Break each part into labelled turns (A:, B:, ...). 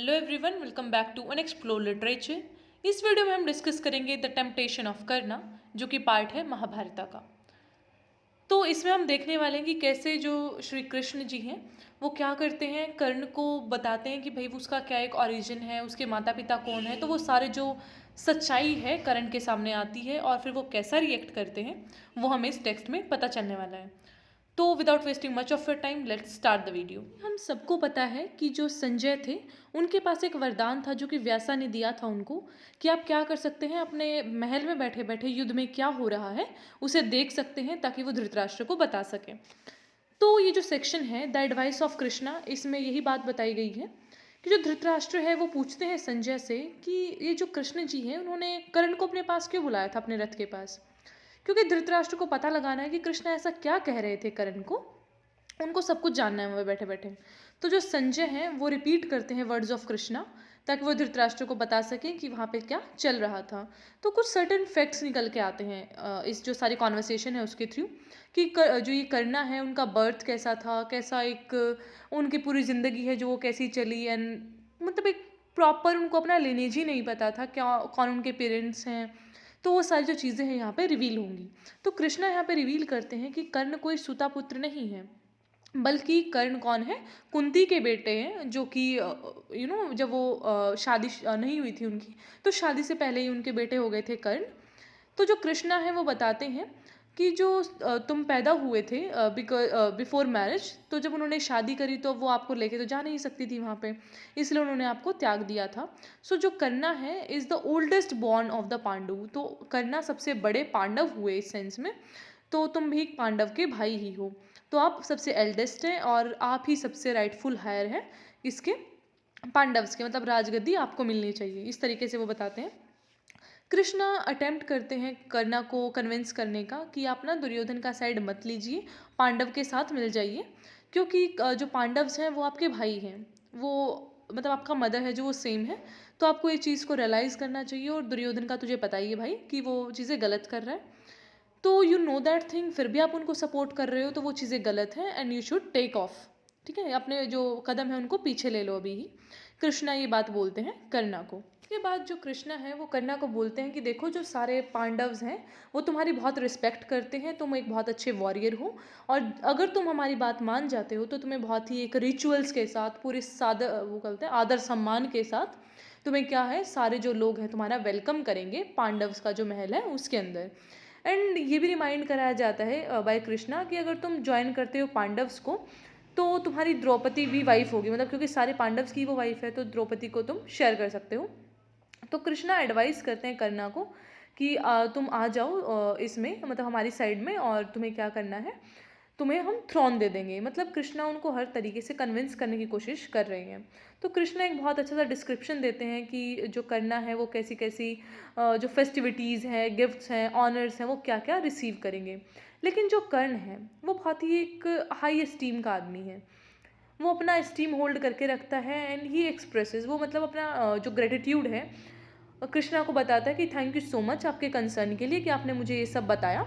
A: Hello everyone, welcome back to unexplored literature. इस video में हम डिस्कस करेंगे द टेम्पटेशन ऑफ करना, जो कि पार्ट है महाभारत का। तो इसमें हम देखने वाले हैं कि कैसे जो श्री कृष्ण जी हैं वो क्या करते हैं, कर्ण को बताते हैं कि भाई उसका क्या एक ओरिजिन है, उसके माता पिता कौन है। तो वो सारे जो सच्चाई है कर्ण के सामने आती है और फिर वो कैसा रिएक्ट करते हैं वो हमें इस टेक्स्ट में पता चलने वाला है। तो without wasting much of your time let's start the video. हम सबको पता है कि जो संजय थे उनके पास एक वरदान था जो कि व्यासा ने दिया था उनको, कि आप क्या कर सकते हैं, अपने महल में बैठे बैठे युद्ध में क्या हो रहा है उसे देख सकते हैं ताकि वो धृतराष्ट्र को बता सकें। तो ये जो सेक्शन है द एडवाइस ऑफ कृष्णा, इसमें यही बात बताई गई है कि जो धृतराष्ट्र है वो पूछते हैं संजय से कि ये जो कृष्ण जी हैं उन्होंने कर्ण को अपने पास क्यों बुलाया था, अपने रथ के पास। क्योंकि धृतराष्ट्र को पता लगाना है कि कृष्ण ऐसा क्या कह रहे थे कर्ण को, उनको सब कुछ जानना है वह बैठे बैठे। तो जो संजय हैं वो रिपीट करते हैं वर्ड्स ऑफ कृष्णा ताकि वो धृतराष्ट्र को बता सकें कि वहाँ पे क्या चल रहा था। तो कुछ सर्टेन फैक्ट्स निकल के आते हैं इस जो सारी कॉन्वर्सेशन है उसके थ्रू, कि जो ये करना है उनका बर्थ कैसा था, कैसा एक उनकी पूरी ज़िंदगी है जो वो कैसी चली, एंड मतलब एक प्रॉपर उनको अपना लिनेज ही नहीं पता था, क्या कौन उनके पेरेंट्स हैं। तो वो सारी जो चीज़ें हैं यहाँ पे रिवील होंगी। तो कृष्णा यहाँ पे रिवील करते हैं कि कर्ण कोई सुता पुत्र नहीं है, बल्कि कर्ण कौन है, कुंती के बेटे हैं, जो कि जब वो शादी नहीं हुई थी उनकी, तो शादी से पहले ही उनके बेटे हो गए थे कर्ण। तो जो कृष्णा है वो बताते हैं कि जो तुम पैदा हुए थे बिफोर मैरिज, तो जब उन्होंने शादी करी तो वो आपको लेके तो जा नहीं सकती थी वहाँ पे, इसलिए उन्होंने आपको त्याग दिया था। सो जो कन्ना है is the oldest born of the Pandu, तो कन्ना सबसे बड़े पांडव हुए इस सेंस में। तो तुम भी पांडव के भाई ही हो, तो आप सबसे एल्डेस्ट हैं और आप ही सबसे राइटफुल हायर हैं इसके, पांडव्स के, मतलब राजगद्दी आपको मिलनी चाहिए, इस तरीके से वो बताते हैं। कृष्णा अटेम्प्ट करते हैं कर्णा को कन्विंस करने का कि आप ना दुर्योधन का साइड मत लीजिए, पांडव के साथ मिल जाइए, क्योंकि जो पांडव्स हैं वो आपके भाई हैं, वो मतलब आपका मदर है जो वो सेम है। तो आपको ये चीज़ को रियलाइज़ करना चाहिए, और दुर्योधन का तुझे पता ही है भाई कि वो चीज़ें गलत कर रहा है। तो यू नो दैट थिंग, फिर भी आप उनको सपोर्ट कर रहे हो तो वो चीज़ें गलत हैं, and you should take off. ठीक है, अपने जो कदम है उनको पीछे ले लो अभी ही। कृष्णा ये बात बोलते हैं कर्णा को। उसके बाद जो कृष्णा है वो कर्णा को बोलते हैं कि देखो जो सारे पांडव्स हैं वो तुम्हारी बहुत रिस्पेक्ट करते हैं, तुम एक बहुत अच्छे वॉरियर हो, और अगर तुम हमारी बात मान जाते हो तो तुम्हें बहुत ही एक रिचुअल्स के साथ, पूरे सादा वो कहते हैं आदर सम्मान के साथ, तुम्हें क्या है, सारे जो लोग हैं तुम्हारा वेलकम करेंगे पांडव्स का जो महल है उसके अंदर। एंड ये भी रिमाइंड कराया जाता है बाय कृष्णा कि अगर तुम ज्वाइन करते हो पांडव्स को तो तुम्हारी द्रौपदी भी वाइफ होगी, मतलब क्योंकि सारे पांडव्स की वो वाइफ है तो द्रौपदी को तुम शेयर कर सकते हो। तो कृष्णा एडवाइस करते हैं कर्णा को कि तुम आ जाओ इसमें, मतलब हमारी साइड में, और तुम्हें क्या करना है, तुम्हें हम थ्रोन दे देंगे। मतलब कृष्णा उनको हर तरीके से कन्विंस करने की कोशिश कर रहे हैं। तो कृष्णा एक बहुत अच्छा सा डिस्क्रिप्शन देते हैं कि जो करना है वो कैसी कैसी जो फेस्टिविटीज़ हैं, गिफ्ट्स हैं, ऑनर्स हैं, वो क्या क्या रिसीव करेंगे। लेकिन जो कर्ण है वो बहुत ही एक हाई एस्टीम का आदमी है, वो अपना एस्टीम होल्ड करके रखता है, एंड ही एक्सप्रेसेस, वो मतलब अपना जो ग्रेटिट्यूड है कृष्णा को बताता है कि थैंक यू सो मच आपके कंसर्न के लिए कि आपने मुझे ये सब बताया,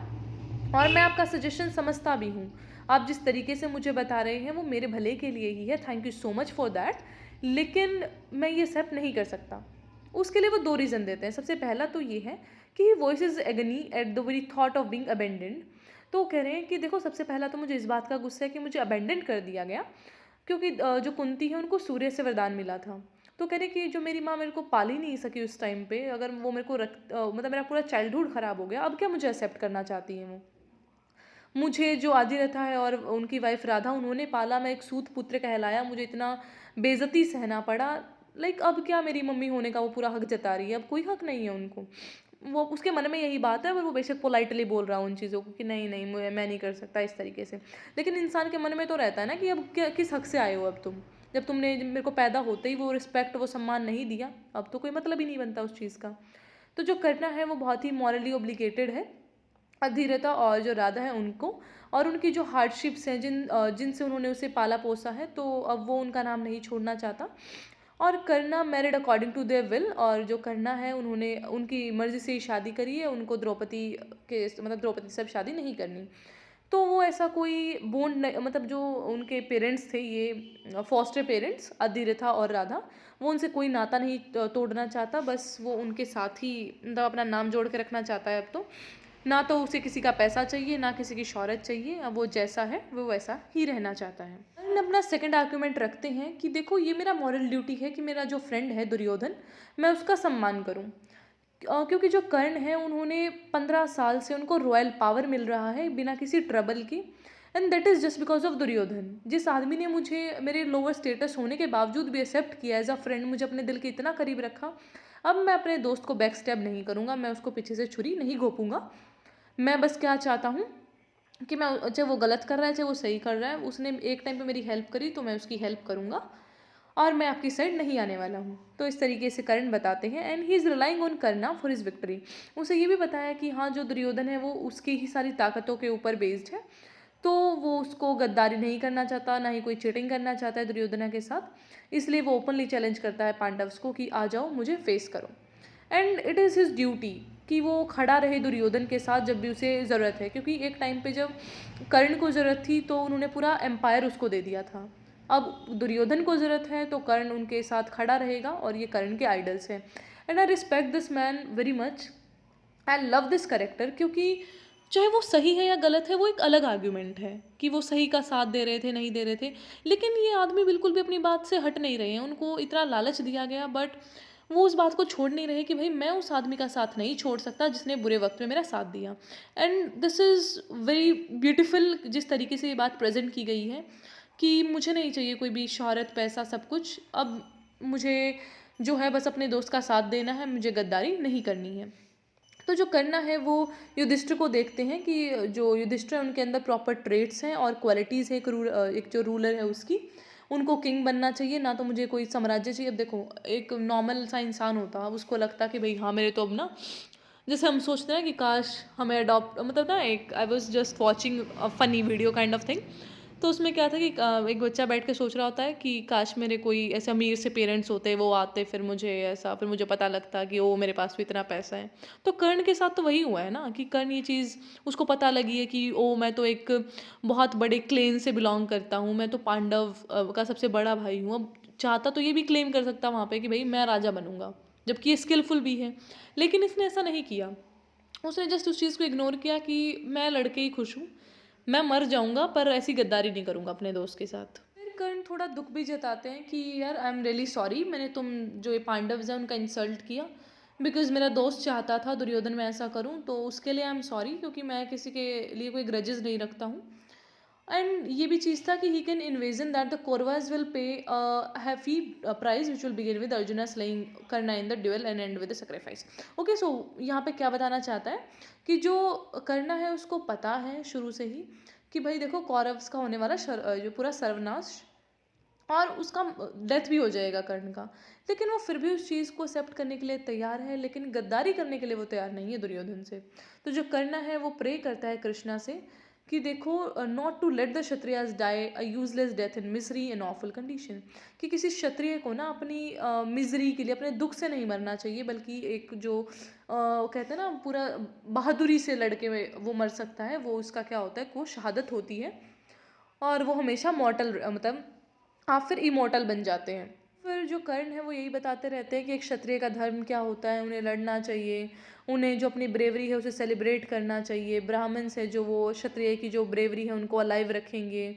A: और मैं आपका सजेशन समझता भी हूँ, आप जिस तरीके से मुझे बता रहे हैं वो मेरे भले के लिए ही है, thank you so much for that. लेकिन मैं ये एक्सेप्ट नहीं कर सकता। उसके लिए वो दो रीज़न देते हैं। सबसे पहला तो ये है कि voice is agony at the very thought of being abandoned. तो वो कह रहे हैं कि देखो सबसे पहला तो मुझे इस बात का गुस्सा है कि मुझे अबेंडेंड कर दिया गया, क्योंकि जो कुंती है उनको सूर्य से वरदान मिला था। तो कह रहे कि जो मेरी माँ मेरे को पाल ही नहीं सकी उस टाइम पे, अगर वो मेरे को मतलब मेरा पूरा चाइल्डहुड ख़राब हो गया, अब क्या मुझे एक्सेप्ट करना चाहती है वो। मुझे जो आदिरथा है और उनकी वाइफ राधा उन्होंने पाला, मैं एक सूत पुत्र कहलाया, मुझे इतना बेइज्जती सहना पड़ा। लाइक अब क्या मेरी मम्मी होने का वो पूरा हक जता रही है, अब कोई हक नहीं है उनको। वो उसके मन में यही बात है, पर वो बेशक पोलाइटली बोल रहा है उन चीज़ों को कि नहीं नहीं मैं नहीं कर सकता इस तरीके से। लेकिन इंसान के मन में तो रहता है ना कि अब क्या, किस हक से आए हो अब तुम, जब तुमने मेरे को पैदा होते ही वो रिस्पेक्ट वो सम्मान नहीं दिया, अब तो कोई मतलब ही नहीं बनता उस चीज़ का। तो जो करना है वो बहुत ही मॉरली ओब्लिगेटेड है अधीरता और जो राधा है उनको, और उनकी जो हार्डशिप्स हैं जिनसे उन्होंने उसे पाला पोसा है, तो अब वो उनका नाम नहीं छोड़ना चाहता। और करना married according to their will, और जो करना है उन्होंने उनकी मर्ज़ी से ही शादी करी है, उनको द्रौपदी के मतलब द्रौपदी से अब शादी नहीं करनी। तो वो ऐसा कोई बॉन्ड मतलब जो उनके पेरेंट्स थे, ये फॉस्टर पेरेंट्स अधिरथा और राधा, वो उनसे कोई नाता नहीं तोड़ना चाहता, बस वो उनके साथ ही मतलब अपना नाम जोड़ के रखना चाहता है। अब तो ना तो उसे किसी का पैसा चाहिए, ना किसी की शोहरत चाहिए, अब वो जैसा है वो वैसा ही रहना चाहता है। एंड अपना सेकंड आर्गुमेंट रखते हैं कि देखो ये मेरा मॉरल ड्यूटी है कि मेरा जो फ्रेंड है दुर्योधन, मैं उसका सम्मान करूं। क्योंकि जो कर्ण है उन्होंने 15 साल से उनको रॉयल पावर मिल रहा है बिना किसी ट्रबल की, and that is just because of Duryodhan. जिस आदमी ने मुझे मेरे लोअर स्टेटस होने के बावजूद भी एक्सेप्ट किया एज अ फ्रेंड, मुझे अपने दिल के इतना करीब रखा, अब मैं अपने दोस्त को बैक स्टैब नहीं करूँगा, मैं उसको पीछे से छुरी नहीं घोंपूंगा। मैं बस क्या चाहता हूँ कि मैं, चाहे वो गलत कर रहा है चाहे वो सही कर रहा है, उसने एक टाइम पे मेरी हेल्प करी तो मैं उसकी हेल्प करूँगा, और मैं आपकी साइड नहीं आने वाला हूँ। तो इस तरीके से कर्ण बताते हैं, and he is relying on करना फॉर हिज विक्ट्री। उसे ये भी बताया कि हाँ, जो दुर्योधन है वो उसकी ही सारी ताकतों के ऊपर बेस्ड है, तो वो उसको गद्दारी नहीं करना चाहता, ना ही कोई चीटिंग करना चाहता है दुर्योधना के साथ। इसलिए वो ओपनली चैलेंज करता है पांडव्स को कि आ जाओ, मुझे फेस करो। And it is his duty कि वो खड़ा रहे दुर्योधन के साथ जब भी उसे ज़रूरत है, क्योंकि एक टाइम पे जब कर्ण को ज़रूरत थी तो उन्होंने पूरा एम्पायर उसको दे दिया था। अब दुर्योधन को ज़रूरत है तो कर्ण उनके साथ खड़ा रहेगा, और ये कर्ण के आइडल्स हैं। And I respect this man very much, I love this character, क्योंकि चाहे वो सही है या गलत है वो एक अलग आर्ग्यूमेंट है कि वो सही का साथ दे रहे थे नहीं दे रहे थे, लेकिन ये आदमी बिल्कुल भी अपनी बात से हट नहीं रहे हैं। उनको इतना लालच दिया गया बट वो उस बात को छोड़ नहीं रहे कि भाई मैं उस आदमी का साथ नहीं छोड़ सकता जिसने बुरे वक्त में मेरा साथ दिया। And this is very beautiful जिस तरीके से ये बात प्रेजेंट की गई है कि मुझे नहीं चाहिए कोई भी शोहरत पैसा सब कुछ, अब मुझे जो है बस अपने दोस्त का साथ देना है, मुझे गद्दारी नहीं करनी है। तो जो करना है वो युधिष्ठिर को देखते हैं कि जो युधिष्ठिर है उनके अंदर प्रॉपर ट्रेट्स हैं और क्वालिटीज़ है, एक जो रूलर है उसकी, उनको किंग बनना चाहिए, ना तो मुझे कोई साम्राज्य चाहिए। अब देखो एक नॉर्मल सा इंसान होता है, उसको लगता कि भाई हाँ मेरे तो अब ना, जैसे हम सोचते हैं कि काश हमें अडॉप्ट, मतलब ना, एक I was just watching a funny video kind of thing. तो उसमें क्या था कि एक बच्चा बैठ के सोच रहा होता है कि काश मेरे कोई ऐसे अमीर से पेरेंट्स होते, वो आते फिर मुझे ऐसा, फिर मुझे पता लगता कि ओ मेरे पास भी इतना पैसा है। तो कर्ण के साथ तो वही हुआ है ना कि कर्ण ये चीज़ उसको पता लगी है कि ओ मैं तो एक बहुत बड़े क्लेन से बिलोंग करता हूँ, मैं तो पांडव का सबसे बड़ा भाई हूँ। अब चाहता तो ये भी क्लेम कर सकता वहाँ पे कि भाई मैं राजा बनूंगा, जबकि ये स्किलफुल भी है, लेकिन इसने ऐसा नहीं किया। उसने जस्ट उस चीज़ को इग्नोर किया कि मैं लड़के ही खुश हूँ, मैं मर जाऊंगा पर ऐसी गद्दारी नहीं करूंगा अपने दोस्त के साथ। फिर कर्ण थोड़ा दुख भी जताते हैं कि यार आई एम रियली सॉरी, मैंने तुम जो ये पांडव्स हैं उनका इंसल्ट किया, बिकॉज मेरा दोस्त चाहता था दुर्योधन मैं ऐसा करूं, तो उसके लिए आई एम सॉरी, क्योंकि मैं किसी के लिए कोई ग्रजेस नहीं रखता हूँ। एंड ये भी चीज़ था कि he can envision that the Kauravas will pay heavy price which will begin with Arjuna slaying Karna in the duel and end with the sacrifice. Okay, so यहाँ पे क्या बताना चाहता है कि जो करना है उसको पता है शुरू से ही कि भाई देखो कौरव्स का होने वाला जो पूरा सर्वनाश, और उसका डेथ भी हो जाएगा कर्ण का, लेकिन वो फिर भी उस चीज़ को एक्सेप्ट करने के लिए तैयार है, लेकिन गद्दारी करने के लिए वो तैयार नहीं है दुर्योधन से। तो जो करना है वो प्रे करता है कृष्णा से कि देखो, not to let the Kshatriyas die a useless death in misery and awful condition, कि किसी क्षत्रिय को ना अपनी मिजरी के लिए, अपने दुख से नहीं मरना चाहिए, बल्कि एक जो कहते हैं ना पूरा बहादुरी से लड़के में वो मर सकता है, वो उसका क्या होता है, वो शहादत होती है, और वो हमेशा मॉर्टल, मतलब आप फिर इमोर्टल बन जाते हैं। फिर जो कर्ण है वो यही बताते रहते हैं कि एक क्षत्रिय का धर्म क्या होता है, उन्हें लड़ना चाहिए, उन्हें जो अपनी ब्रेवरी है उसे सेलिब्रेट करना चाहिए, ब्राह्मण्स है जो वो क्षत्रिय की जो ब्रेवरी है उनको अलाइव रखेंगे।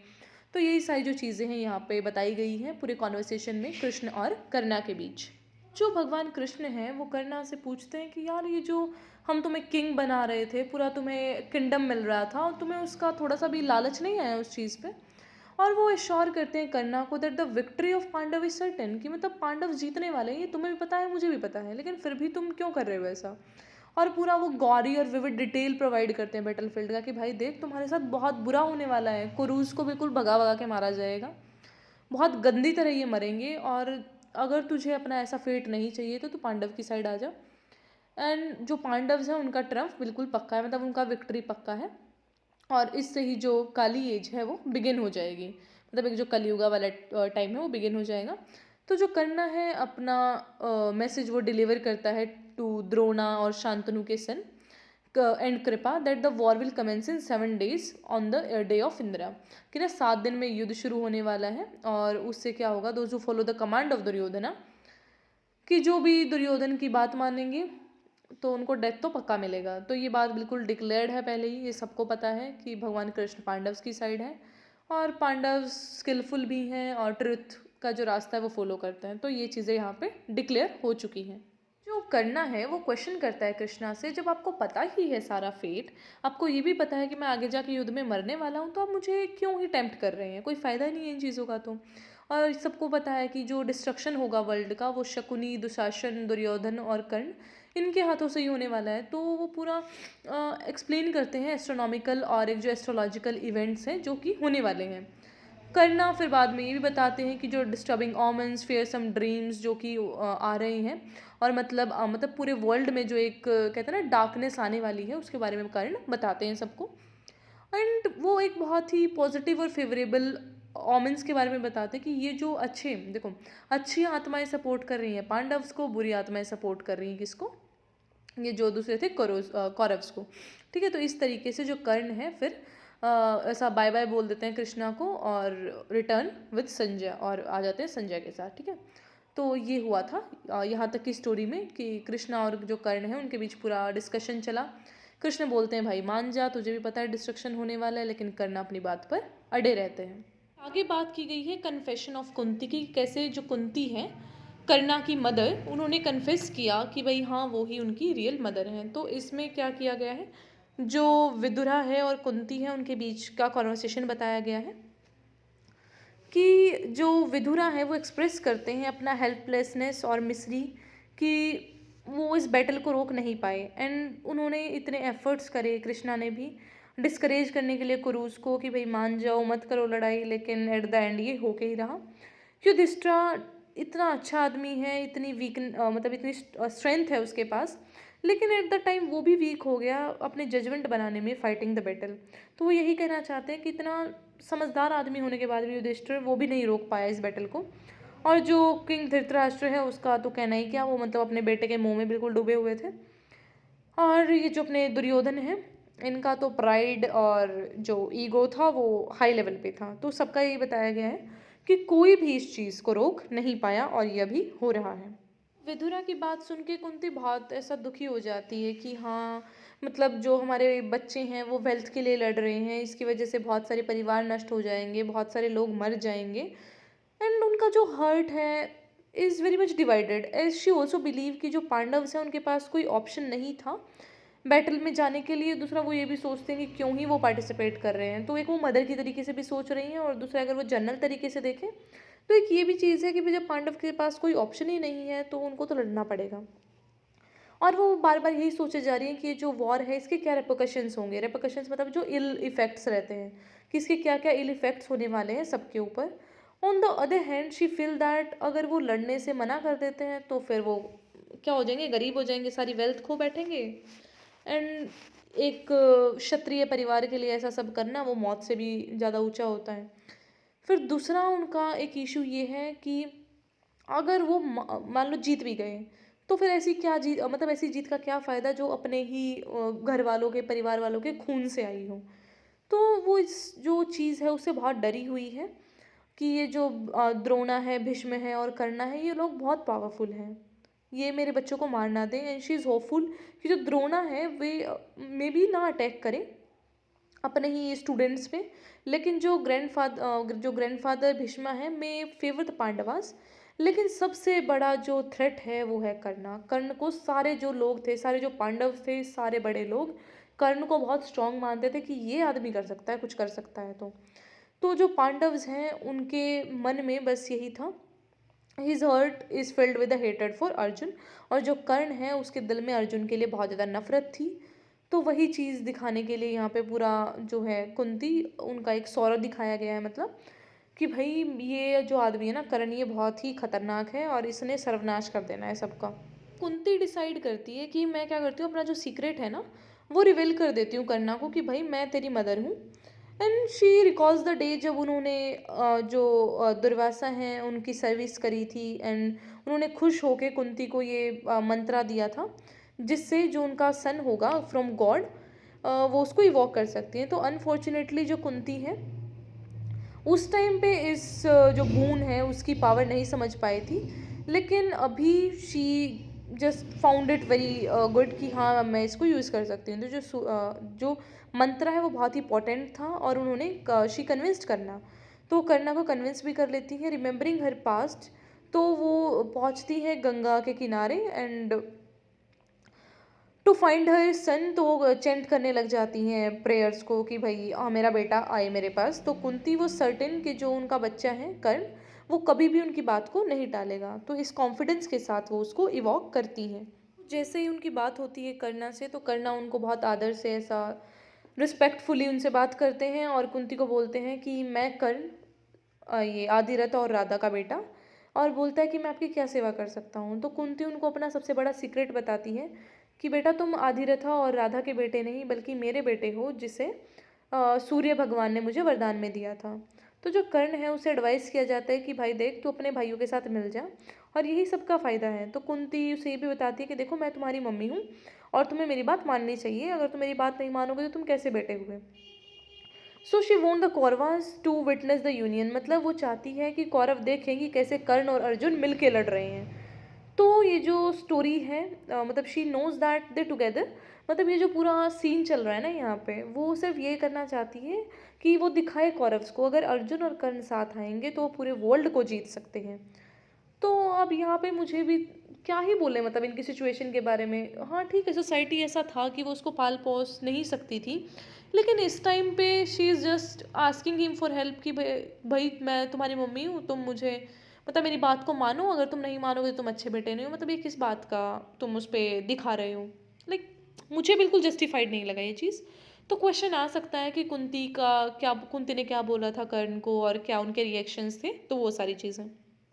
A: तो यही सारी जो चीज़ें हैं यहाँ पे बताई गई हैं पूरे कॉन्वर्सेशन में कृष्ण और कर्णा के बीच। जो भगवान कृष्ण हैं वो कर्णा से पूछते हैं कि यार ये जो हम तुम्हें किंग बना रहे थे, पूरा तुम्हें किंगडम मिल रहा था, और तुम्हें उसका थोड़ा सा भी लालच नहीं आया उस चीज़ पे। और वो एश्योर करते हैं कन्ना को that the victory of Pandav is certain, कि मतलब पांडव जीतने वाले हैं, ये तुम्हें भी पता है मुझे भी पता है, लेकिन फिर भी तुम क्यों कर रहे हो ऐसा। और पूरा वो गौरी और विविड डिटेल प्रोवाइड करते हैं बैटलफील्ड का कि भाई देख तुम्हारे साथ बहुत बुरा होने वाला है, कुरूज को बिल्कुल भगा भगा के मारा जाएगा, बहुत गंदी तरह ये मरेंगे, और अगर तुझे अपना ऐसा फेट नहीं चाहिए तो तू पांडव की साइड आ जा। एंड जो पांडव्स हैं उनका ट्रम्फ बिल्कुल पक्का है, मतलब उनका विक्ट्री पक्का है, और इससे ही जो काली एज है वो बिगिन हो जाएगी, मतलब एक जो कलयुगा वाला टाइम है वो बिगिन हो जाएगा। तो जो करना है अपना मैसेज वो डिलीवर करता है टू द्रोणा और शांतनु के son and Kripa that the war will commence in 7 days on the day of Indira, कि ना 7 दिन में युद्ध शुरू होने वाला है और उससे क्या होगा, those who follow the command of Duryodhana, कि जो भी दुर्योधन की बात मानेंगे तो उनको डेथ तो पक्का मिलेगा। तो ये बात बिल्कुल डिक्लेयर्ड है पहले ही, ये सबको पता है कि भगवान कृष्ण पांडव्स की साइड है और पांडव स्किलफुल भी हैं और ट्रुथ का जो रास्ता है वो फॉलो करते हैं। तो ये चीज़ें यहाँ पे डिक्लेयर हो चुकी हैं। जो करना है वो क्वेश्चन करता है कृष्णा से, जब आपको पता ही है सारा फेट, आपको ये भी पता है कि मैं आगे जाके युद्ध में मरने वाला हूँ, तो आप मुझे क्यों ही टेम्प्ट कर रहे हैं, कोई फ़ायदा नहीं है इन चीज़ों का। तो और सबको पता है कि जो डिस्ट्रक्शन होगा वर्ल्ड का वो शकुनी, दुशासन, दुर्योधन और कर्ण इनके हाथों से ही होने वाला है। तो वो पूरा एक्सप्लेन करते हैं एस्ट्रोनॉमिकल और एक जो एस्ट्रोलॉजिकल इवेंट्स हैं जो कि होने वाले हैं। करना फिर बाद में ये भी बताते हैं कि जो डिस्टर्बिंग ऑमन्स, फेयरसम ड्रीम्स जो कि आ रहे हैं और मतलब पूरे वर्ल्ड में जो एक कहते हैं ना डार्कनेस आने वाली है, उसके बारे में कर्ण बताते हैं सबको। एंड वो एक बहुत ही पॉजिटिव और फेवरेबल ऑमेंस के बारे में बताते हैं कि ये जो अच्छे, देखो अच्छी आत्माएं सपोर्ट कर रही हैं पांडव्स को, बुरी आत्माएं सपोर्ट कर रही हैं किसको, ये जो दूसरे थे कौरव्स को। ठीक है, तो इस तरीके से जो कर्ण है फिर ऐसा बाय बाय बोल देते हैं कृष्णा को और रिटर्न विद संजय और आ जाते हैं संजय के साथ। ठीक है, तो ये हुआ था यहाँ तक की स्टोरी में कि कृष्णा और जो कर्ण है उनके बीच पूरा डिस्कशन चला। कृष्ण बोलते हैं भाई मान जा, तुझे भी पता है डिस्ट्रक्शन होने वाला है, लेकिन कर्ण अपनी बात पर अड़े रहते हैं। आगे बात की गई है कन्फेशन ऑफ कुंती की, कैसे जो कुंती है कर्णा की मदर, उन्होंने कन्फेस किया कि भाई हाँ वो ही उनकी रियल मदर हैं। तो इसमें क्या किया गया है, जो विदुरा है और कुंती है उनके बीच का कॉन्वर्सेशन बताया गया है कि जो विदुरा है वो एक्सप्रेस करते हैं अपना हेल्पलेसनेस और मिसरी कि वो इस बैटल को रोक नहीं पाए। एंड उन्होंने इतने एफर्ट्स करे, कृष्णा ने भी डिस्करेज करने के लिए कुरूस को कि भाई मान जाओ, मत करो लड़ाई, लेकिन एट द एंड ये होके ही रहा। युधिष्ठिरा इतना अच्छा आदमी है, इतनी मतलब इतनी स्ट्रेंथ है उसके पास, लेकिन एट द टाइम वो भी वीक हो गया अपने जजमेंट बनाने में, फाइटिंग द बैटल। तो वो यही कहना चाहते हैं कि इतना समझदार आदमी होने के बाद भी युधिष्ठिर वो भी नहीं रोक पाया इस बैटल को। और जो किंग धृतराष्ट्र है उसका तो कहना ही क्या, वो मतलब अपने बेटे के मुंह में बिल्कुल डूबे हुए थे। और ये जो अपने दुर्योधन है, इनका तो प्राइड और जो ईगो था वो हाई लेवल पे था। तो सबका यही बताया गया है कि कोई भी इस चीज़ को रोक नहीं पाया और यह भी हो रहा है। विदुरा की बात सुन के कुंती बहुत ऐसा दुखी हो जाती है कि हाँ मतलब जो हमारे बच्चे हैं वो वेल्थ के लिए लड़ रहे हैं, इसकी वजह से बहुत सारे परिवार नष्ट हो जाएंगे, बहुत सारे लोग मर जाएंगे। एंड उनका जो हर्ट है is very much divided, as she also believe कि जो पांडव्स हैं उनके पास कोई ऑप्शन नहीं था बैटल में जाने के लिए। दूसरा वो ये भी सोचते हैं कि क्यों ही वो पार्टिसिपेट कर रहे हैं, तो एक वो मदर की तरीके से भी सोच रही हैं, और दूसरा अगर वो जनरल तरीके से देखें तो एक ये भी चीज़ है कि भाई जब पांडव के पास कोई ऑप्शन ही नहीं है तो उनको तो लड़ना पड़ेगा। और वो बार बार यही सोचे जा रही है कि ये जो वॉर है इसके क्या रेपोकशंस होंगे, रेपोकशंस मतलब जो इल इफ़ेक्ट्स रहते हैं कि इसके क्या क्या इल इफ़ेक्ट्स होने वाले हैं सबके ऊपर। On the other hand she feel that अगर वो लड़ने से मना कर देते हैं तो फिर वो क्या हो जाएंगे, गरीब हो जाएंगे, सारी वेल्थ खो बैठेंगे। एंड एक क्षत्रिय परिवार के लिए ऐसा सब करना वो मौत से भी ज़्यादा ऊंचा होता है। फिर दूसरा उनका एक इशू ये है कि अगर वो मान लो जीत भी गए तो फिर ऐसी क्या जीत, मतलब ऐसी जीत का क्या फ़ायदा जो अपने ही घर वालों के, परिवार वालों के खून से आई हो। तो वो इस जो चीज़ है उससे बहुत डरी हुई है कि ये जो द्रोणा है, भीष्म है और कर्णा है, ये लोग बहुत पावरफुल हैं, ये मेरे बच्चों को मार ना दें। एंड शी इज़ होपफुल कि जो द्रोणा है वे मे बी ना अटैक करें अपने ही स्टूडेंट्स पे, लेकिन जो ग्रैंडफादर भीष्मा है मे फेवर द पांडवास। लेकिन सबसे बड़ा जो थ्रेट है वो है कर्ण। कर्ण को सारे जो लोग थे, सारे जो पांडव थे, सारे बड़े लोग कर्ण को बहुत स्ट्रांग मानते थे कि ये आदमी कर सकता है, कुछ कर सकता है। तो जो पांडव्स हैं उनके मन में बस यही था, his heart is filled with the हेटेड फॉर अर्जुन। और जो कर्ण है उसके दिल में अर्जुन के लिए बहुत ज़्यादा नफरत थी। तो वही चीज़ दिखाने के लिए यहाँ पे पूरा जो है कुंती उनका एक सौरव दिखाया गया है, मतलब कि भाई ये जो आदमी है ना कर्ण, ये बहुत ही खतरनाक है और इसने सर्वनाश कर देना है सबका। कुंती डिसाइड करती है कि मैं क्या करती हूँ, अपना जो सीक्रेट है ना वो रिवील कर देती हूँ कर्णा को कि भाई मैं तेरी मदर हूँ। And she recalls the day जब उन्होंने जो दुर्वासा हैं उनकी सर्विस करी थी। एंड उन्होंने खुश होके कुंती को ये मंत्रा दिया था जिससे जो उनका सन होगा फ्रॉम गॉड वो उसको इवॉक कर सकती हैं। तो अनफॉर्चुनेटली जो कुंती है उस टाइम पे इस जो बून है उसकी पावर नहीं समझ पाई थी, लेकिन अभी she just found it very good कि हाँ मैं इसको यूज़ कर सकती हूँ। तो जो मंत्र है वो बहुत ही पोटेंट था और उन्होंने शी कन्विंस्ड करना, तो करना को कन्विंस भी कर लेती है। रिमेंबरिंग हर पास्ट, तो वो पहुँचती है गंगा के किनारे एंड टू फाइंड हर सन, तो वो चेंट करने लग जाती हैं प्रेयर्स को कि भाई मेरा बेटा आए मेरे पास। तो कुंती वो सर्टेन कि जो उनका बच्चा है कर्ण वो कभी भी उनकी बात को नहीं टालेगा, तो इस कॉन्फिडेंस के साथ वो उसको इवॉक करती हैं। जैसे ही उनकी बात होती है करना से, तो करना उनको बहुत आदर से ऐसा रिस्पेक्टफुली उनसे बात करते हैं और कुंती को बोलते हैं कि मैं कर्ण ये आदिरथ और राधा का बेटा, और बोलता है कि मैं आपकी क्या सेवा कर सकता हूँ। तो कुंती उनको अपना सबसे बड़ा सीक्रेट बताती है कि बेटा तुम आदिरथा और राधा के बेटे नहीं बल्कि मेरे बेटे हो, जिसे सूर्य भगवान ने मुझे वरदान में दिया था। तो जो कर्ण है उसे एडवाइस किया जाता है कि भाई देख तू अपने भाइयों के साथ मिल जा और यही सबका फ़ायदा है। तो कुंती उसे ये भी बताती है कि देखो मैं तुम्हारी मम्मी हूँ और तुम्हें मेरी बात माननी चाहिए, अगर तुम मेरी बात नहीं मानोगे तो तुम कैसे बेटे हुए। So she want the Kauravas to witness the union, मतलब वो चाहती है कि कौरव देखें कि कैसे कर्ण और अर्जुन मिल के लड़ रहे हैं। तो ये जो स्टोरी है मतलब she knows that they together, मतलब ये जो पूरा सीन चल रहा है ना यहाँ पे, वो सिर्फ ये करना चाहती है कि वो दिखाए कौरव्स को अगर अर्जुन और कर्ण साथ आएंगे तो वो पूरे वर्ल्ड को जीत सकते हैं। तो अब यहाँ पे मुझे भी क्या ही बोले मतलब इनकी सिचुएशन के बारे में। हाँ ठीक है, सोसाइटी ऐसा था कि वो उसको पाल पोस नहीं सकती थी, लेकिन इस टाइम पे she is just asking him for help कि भाई भाई मैं तुम्हारी मम्मी हूँ, तुम मुझे मतलब मेरी बात को मानो, अगर तुम नहीं मानोगे तो तुम अच्छे बेटे नहीं हो। मतलब ये किस बात का तुम उस पर दिखा रहे हो, लाइक मुझे बिल्कुल जस्टिफाइड नहीं लगा ये चीज़। तो क्वेश्चन आ सकता है कि कुंती ने क्या बोला था कर्ण को और क्या उनके रिएक्शंस थे, तो वो सारी चीज़ें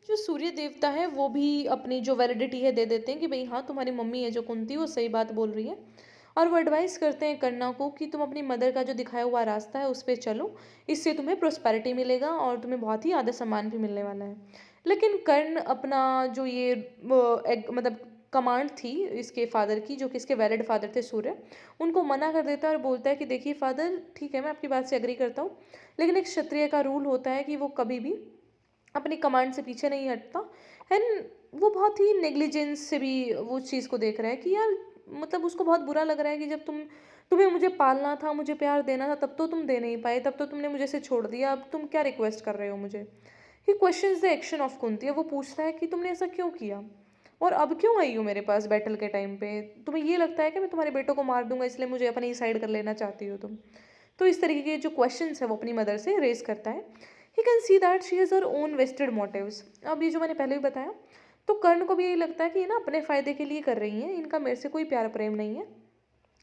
A: जो सूर्य देवता है वो भी अपनी जो वैलिडिटी है दे देते हैं कि भाई हाँ तुम्हारी मम्मी है जो कुंती वो सही बात बोल रही है। और वो एडवाइस करते हैं कन्ना को कि तुम अपनी मदर का जो दिखाया हुआ रास्ता है उस पर चलो, इससे तुम्हें प्रोस्पेरिटी मिलेगा और तुम्हें बहुत ही आदर सम्मान भी मिलने वाला है। लेकिन कर्ण अपना जो ये मतलब कमांड थी इसके फादर की, जो कि इसके वैलिड फादर थे सूर्य, उनको मना कर देता है और बोलता है कि देखिए फादर ठीक है मैं आपकी बात से एग्री करता हूँ, लेकिन एक क्षत्रिय का रूल होता है कि वो कभी भी अपनी कमांड से पीछे नहीं हटता। एंड वो बहुत ही नेग्लिजेंस से भी वो चीज़ को देख रहा है कि यार मतलब उसको बहुत बुरा लग रहा है कि जब तुम्हें मुझे पालना था, मुझे प्यार देना था, तब तो तुम दे नहीं पाए, तब तो तुमने मुझे से छोड़ दिया, अब तुम क्या रिक्वेस्ट कर रहे हो मुझे। He questions the action of Kunti, वो पूछता है कि तुमने ऐसा क्यों किया और अब क्यों आई हो मेरे पास बैटल के टाइम पे, तुम्हें ये लगता है कि मैं तुम्हारे बेटों को मार दूंगा इसलिए मुझे अपनी साइड कर लेना चाहती हो तुम। तो इस तरीके के जो क्वेश्चंस है वो अपनी मदर से रेज करता है। He can see that she has her own vested motives. अब ये जो मैंने पहले भी बताया, तो कर्ण को भी यही लगता है कि ये ना अपने फ़ायदे के लिए कर रही हैं, इनका मेरे से कोई प्यार प्रेम नहीं है,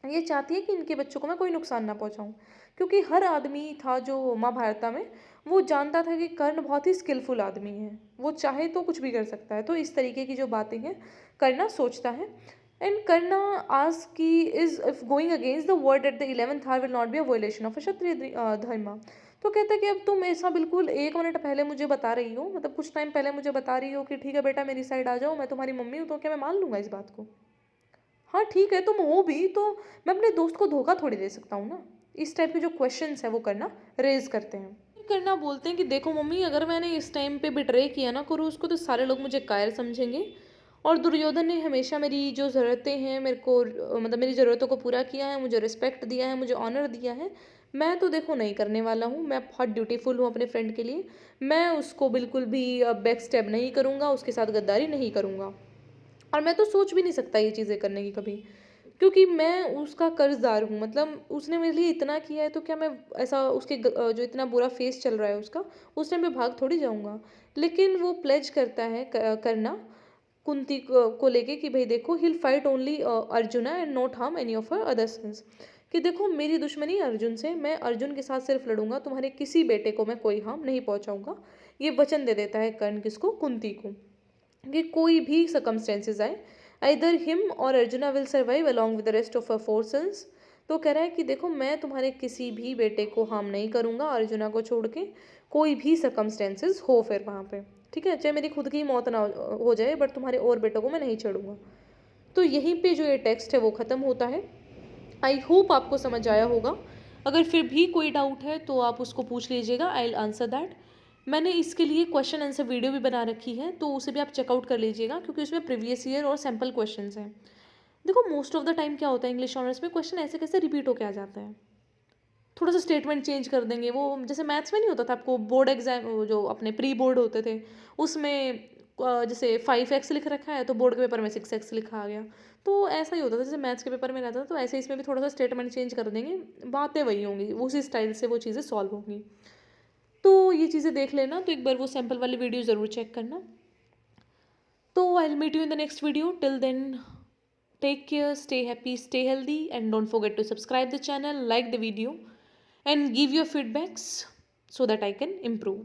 A: ये चाहती है कि इनके बच्चों को मैं कोई नुकसान ना पहुंचाऊं। क्योंकि हर आदमी था जो महाभारत में वो जानता था कि कर्ण बहुत ही स्किलफुल आदमी है, वो चाहे तो कुछ भी कर सकता है। तो इस तरीके की जो बातें हैं करना सोचता है। एंड करना आज की is if going against the word at the 11th hour will not be a violation of a Kshatriya dharma. तो कहता है कि अब तुम ऐसा बिल्कुल 1 मिनट पहले मुझे बता रही हो, मतलब कुछ टाइम पहले मुझे बता रही हो कि ठीक है बेटा मेरी साइड आ जाओ, मैं तुम्हारी मम्मी हूँ, तो क्या मैं मान लूंगा इस बात को। हाँ ठीक है तुम हो भी तो मैं अपने दोस्त को धोखा थोड़ी दे सकता हूँ ना। इस टाइप के जो क्वेश्चंस है वो करना रेज करते हैं। करना बोलते हैं कि देखो मम्मी अगर मैंने इस टाइम पे बिट्रे किया ना करो उसको तो सारे लोग मुझे कायर समझेंगे, और दुर्योधन ने हमेशा मेरी जो ज़रूरतें हैं मेरे को मतलब मेरी ज़रूरतों को पूरा किया है, मुझे रिस्पेक्ट दिया है, मुझे ऑनर दिया है। मैं तो देखो नहीं करने वाला हूँ, मैं बहुत ड्यूटीफुल हूँ अपने फ्रेंड के लिए, मैं उसको बिल्कुल भी बैक स्टेप नहीं करूँगा, उसके साथ गद्दारी नहीं करूँगा। और मैं तो सोच भी नहीं सकता ये चीज़ें करने की कभी, क्योंकि मैं उसका कर्जदार हूँ। मतलब उसने मेरे लिए इतना किया है तो क्या मैं ऐसा उसके जो इतना बुरा फेस चल रहा है उसका, उस टाइम पे भाग थोड़ी जाऊँगा। लेकिन वो प्लेज करता है करना कुंती को लेके कि भाई देखो he'll fight only Arjuna and not harm any of her other sons, कि देखो मेरी दुश्मनी अर्जुन से, मैं अर्जुन के साथ सिर्फ लड़ूंगा, तुम्हारे किसी बेटे को मैं कोई हार्म नहीं पहुंचाऊंगा। ये वचन दे देता है कर्ण किसको, कुंती को, कि कोई भी सर्कमस्टेंसेस आए आइदर हिम और Arjuna will survive along with the rest of a four sons. तो कह रहा है कि देखो मैं तुम्हारे किसी भी बेटे को हार्म नहीं करूँगा अर्जुना को छोड़ के, कोई भी सर्कमस्टेंसेस हो फिर वहाँ पे, ठीक है, चाहे मेरी खुद की मौत ना हो जाए बट तुम्हारे और बेटों को मैं नहीं छोड़ूंगा। तो यहीं पे जो ये टेक्स्ट है वो ख़त्म होता है। आई होप आपको समझ आया होगा। अगर फिर भी कोई डाउट है तो आप उसको पूछ लीजिएगा, आई विल आंसर दैट। मैंने इसके लिए क्वेश्चन आंसर वीडियो भी बना रखी है, तो उसे भी आप चेकआउट कर लीजिएगा, क्योंकि उसमें प्रीवियस ईयर और सैम्पल क्वेश्चंस हैं। देखो मोस्ट ऑफ द टाइम क्या होता है इंग्लिश ऑनर्स में, क्वेश्चन ऐसे कैसे रिपीट होके आ जाता है, थोड़ा सा स्टेटमेंट चेंज कर देंगे। वो जैसे मैथ्स में नहीं होता था आपको, बोर्ड एग्जाम जो अपने प्री बोर्ड होते थे उसमें जैसे 5x लिख रखा है तो बोर्ड के पेपर में 6x लिखा आ गया। तो ऐसा ही होता था जैसे मैथ्स के पेपर में रहता था, तो ऐसे इसमें भी थोड़ा सा स्टेटमेंट चेंज कर देंगे, बातें वही होंगी, उसी स्टाइल से वो चीज़ें सॉल्व होंगी। तो ये चीज़ें देख लेना, तो एक बार वो सैम्पल वाली वीडियो ज़रूर चेक करना। तो I will meet you in the next video, till then take care, stay happy, stay healthy, and don't forget to subscribe the channel, like the video, and give your feedbacks so that I can improve.